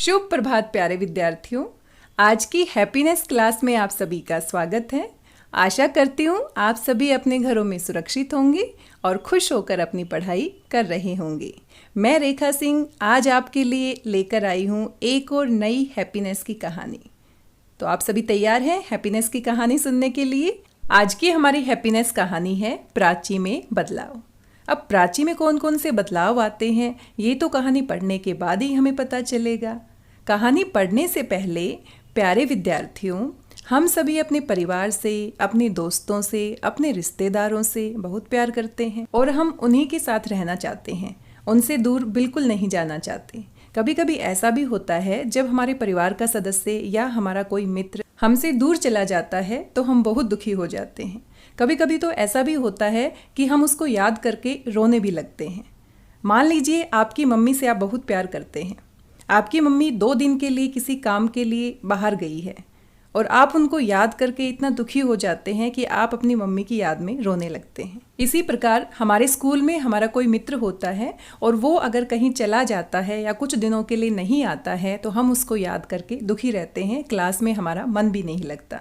शुभ प्रभात प्यारे विद्यार्थियों। आज की हैप्पीनेस क्लास में आप सभी का स्वागत है। आशा करती हूँ आप सभी अपने घरों में सुरक्षित होंगे और खुश होकर अपनी पढ़ाई कर रहे होंगे। मैं रेखा सिंह आज आपके लिए लेकर आई हूँ एक और नई हैप्पीनेस की कहानी। तो आप सभी तैयार हैं हैप्पीनेस की कहानी सुनने के लिए? आज की हमारी हैप्पीनेस कहानी है प्राची में बदलाव। अब प्राची में कौन कौन से बदलाव आते हैं ये तो कहानी पढ़ने के बाद ही हमें पता चलेगा। कहानी पढ़ने से पहले प्यारे विद्यार्थियों, हम सभी अपने परिवार से, अपने दोस्तों से, अपने रिश्तेदारों से बहुत प्यार करते हैं और हम उन्हीं के साथ रहना चाहते हैं, उनसे दूर बिल्कुल नहीं जाना चाहते। कभी कभी ऐसा भी होता है जब हमारे परिवार का सदस्य या हमारा कोई मित्र हमसे दूर चला जाता है तो हम बहुत दुखी हो जाते हैं। कभी कभी तो ऐसा भी होता है कि हम उसको याद करके रोने भी लगते हैं। मान लीजिए आपकी मम्मी से आप बहुत प्यार करते हैं। आपकी मम्मी 2 दिन के लिए किसी काम के लिए बाहर गई है और आप उनको याद करके इतना दुखी हो जाते हैं कि आप अपनी मम्मी की याद में रोने लगते हैं। इसी प्रकार हमारे स्कूल में हमारा कोई मित्र होता है और वो अगर कहीं चला जाता है या कुछ दिनों के लिए नहीं आता है तो हम उसको याद करके दुखी रहते हैं, क्लास में हमारा मन भी नहीं लगता।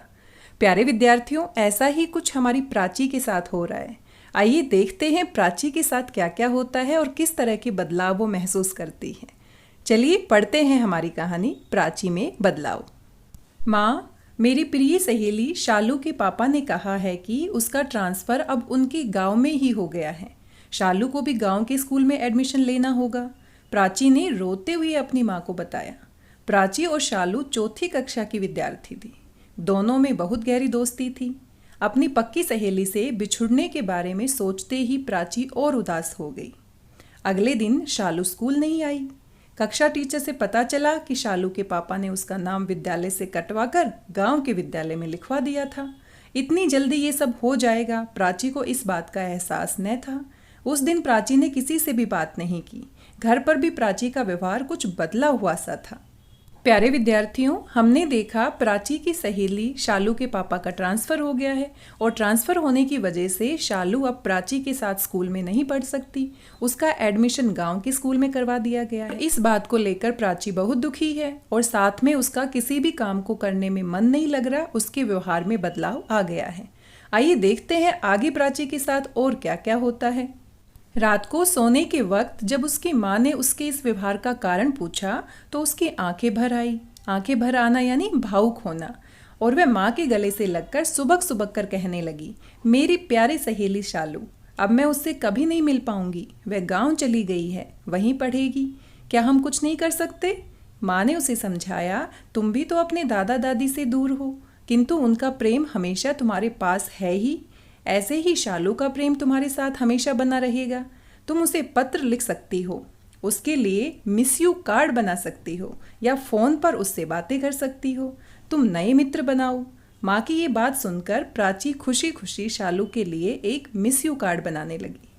प्यारे विद्यार्थियों, ऐसा ही कुछ हमारी प्राची के साथ हो रहा है। आइए देखते हैं प्राची के साथ क्या क्या होता है और किस तरह के बदलाव वो महसूस करती है। चलिए पढ़ते हैं हमारी कहानी प्राची में बदलाव। माँ, मेरी प्रिय सहेली शालू के पापा ने कहा है कि उसका ट्रांसफ़र अब उनके गांव में ही हो गया है। शालू को भी गांव के स्कूल में एडमिशन लेना होगा। प्राची ने रोते हुए अपनी माँ को बताया। प्राची और शालू 4th कक्षा की विद्यार्थी थी। दोनों में बहुत गहरी दोस्ती थी। अपनी पक्की सहेली से बिछुड़ने के बारे में सोचते ही प्राची और उदास हो गई। अगले दिन शालू स्कूल नहीं आई। कक्षा टीचर से पता चला कि शालू के पापा ने उसका नाम विद्यालय से कटवाकर गांव के विद्यालय में लिखवा दिया था। इतनी जल्दी ये सब हो जाएगा, प्राची को इस बात का एहसास न था। उस दिन प्राची ने किसी से भी बात नहीं की। घर पर भी प्राची का व्यवहार कुछ बदला हुआ सा था। प्यारे विद्यार्थियों, हमने देखा प्राची की सहेली शालू के पापा का ट्रांसफ़र हो गया है और ट्रांसफ़र होने की वजह से शालू अब प्राची के साथ स्कूल में नहीं पढ़ सकती। उसका एडमिशन गांव के स्कूल में करवा दिया गया है। इस बात को लेकर प्राची बहुत दुखी है और साथ में उसका किसी भी काम को करने में मन नहीं लग रहा। उसके व्यवहार में बदलाव आ गया है। आइए देखते हैं आगे प्राची के साथ और क्या क्या होता है। रात को सोने के वक्त जब उसकी माँ ने उसके इस व्यवहार का कारण पूछा तो उसकी आंखें भर आई। आंखें भर आना यानी भावुक होना। और वह माँ के गले से लगकर सुबक सुबक कर कहने लगी, मेरी प्यारी सहेली शालू, अब मैं उससे कभी नहीं मिल पाऊंगी। वह गांव चली गई है, वहीं पढ़ेगी। क्या हम कुछ नहीं कर सकते? माँ ने उसे समझाया, तुम भी तो अपने दादा दादी से दूर हो, किंतु उनका प्रेम हमेशा तुम्हारे पास है ही। ऐसे ही शालू का प्रेम तुम्हारे साथ हमेशा बना रहेगा। तुम उसे पत्र लिख सकती हो, उसके लिए मिस यू कार्ड बना सकती हो या फ़ोन पर उससे बातें कर सकती हो। तुम नए मित्र बनाओ। माँ की ये बात सुनकर प्राची खुशी खुशी शालू के लिए एक मिस यू कार्ड बनाने लगी।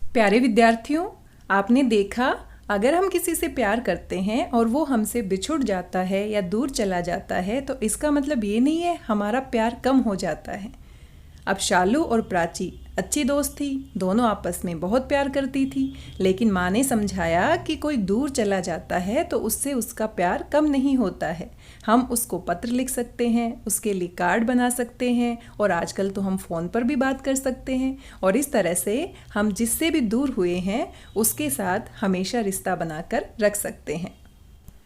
प्यारे विद्यार्थियों, आपने देखा, अगर हम किसी से प्यार करते हैं और वो हमसे बिछुड़ जाता है या दूर चला जाता है तो इसका मतलब ये नहीं है हमारा प्यार कम हो जाता है। अब शालू और प्राची अच्छी दोस्त थी, दोनों आपस में बहुत प्यार करती थी, लेकिन माँ ने समझाया कि कोई दूर चला जाता है तो उससे उसका प्यार कम नहीं होता है। हम उसको पत्र लिख सकते हैं, उसके लिए कार्ड बना सकते हैं और आजकल तो हम फ़ोन पर भी बात कर सकते हैं और इस तरह से हम जिससे भी दूर हुए हैं उसके साथ हमेशा रिश्ता बनाकर रख सकते हैं।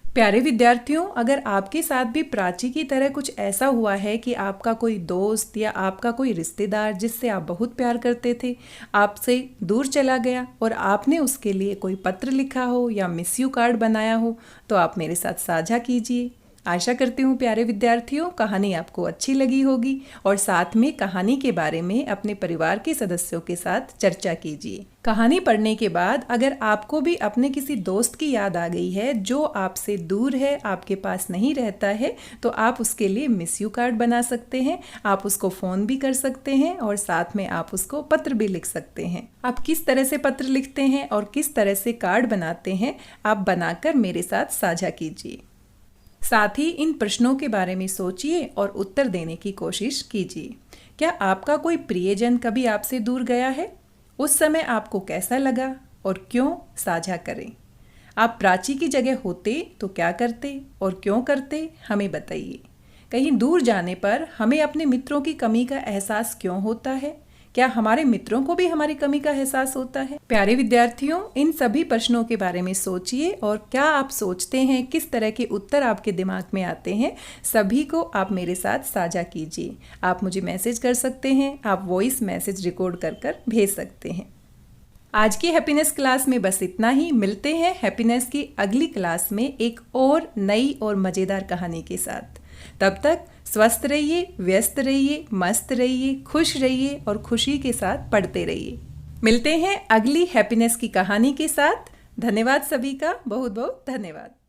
प्यारे विद्यार्थियों, अगर आपके साथ भी प्राची की तरह कुछ ऐसा हुआ है कि आपका कोई दोस्त या आपका कोई रिश्तेदार जिससे आप बहुत प्यार करते थे आपसे दूर चला गया और आपने उसके लिए कोई पत्र लिखा हो या मिस यू कार्ड बनाया हो तो आप मेरे साथ साझा कीजिए। आशा करती हूँ प्यारे विद्यार्थियों कहानी आपको अच्छी लगी होगी और साथ में कहानी के बारे में अपने परिवार के सदस्यों के साथ चर्चा कीजिए। कहानी पढ़ने के बाद अगर आपको भी अपने किसी दोस्त की याद आ गई है जो आपसे दूर है, आपके पास नहीं रहता है, तो आप उसके लिए मिस यू कार्ड बना सकते हैं। आप उसको फ़ोन भी कर सकते हैं और साथ में आप उसको पत्र भी लिख सकते हैं। आप किस तरह से पत्र लिखते हैं और किस तरह से कार्ड बनाते हैं आप बनाकर मेरे साथ साझा कीजिए। साथ ही इन प्रश्नों के बारे में सोचिए और उत्तर देने की कोशिश कीजिए। क्या आपका कोई प्रियजन कभी आपसे दूर गया है? उस समय आपको कैसा लगा और क्यों? साझा करें। आप प्राची की जगह होते तो क्या करते और क्यों करते, हमें बताइए। कहीं दूर जाने पर हमें अपने मित्रों की कमी का एहसास क्यों होता है? क्या हमारे मित्रों को भी हमारी कमी का एहसास होता है? प्यारे विद्यार्थियों, इन सभी प्रश्नों के बारे में सोचिए और क्या आप सोचते हैं, किस तरह के उत्तर आपके दिमाग में आते हैं, सभी को आप मेरे साथ साझा कीजिए। आप मुझे मैसेज कर सकते हैं, आप वॉइस मैसेज रिकॉर्ड कर भेज सकते हैं। आज की हैप्पीनेस क्लास में बस इतना ही। मिलते हैं हैप्पीनेस की अगली क्लास में एक और नई और मज़ेदार कहानी के साथ। तब तक स्वस्थ रहिए, व्यस्त रहिए, मस्त रहिए, खुश रहिए और खुशी के साथ पढ़ते रहिए। मिलते हैं अगली हैप्पीनेस की कहानी के साथ। धन्यवाद सभी का, बहुत बहुत धन्यवाद।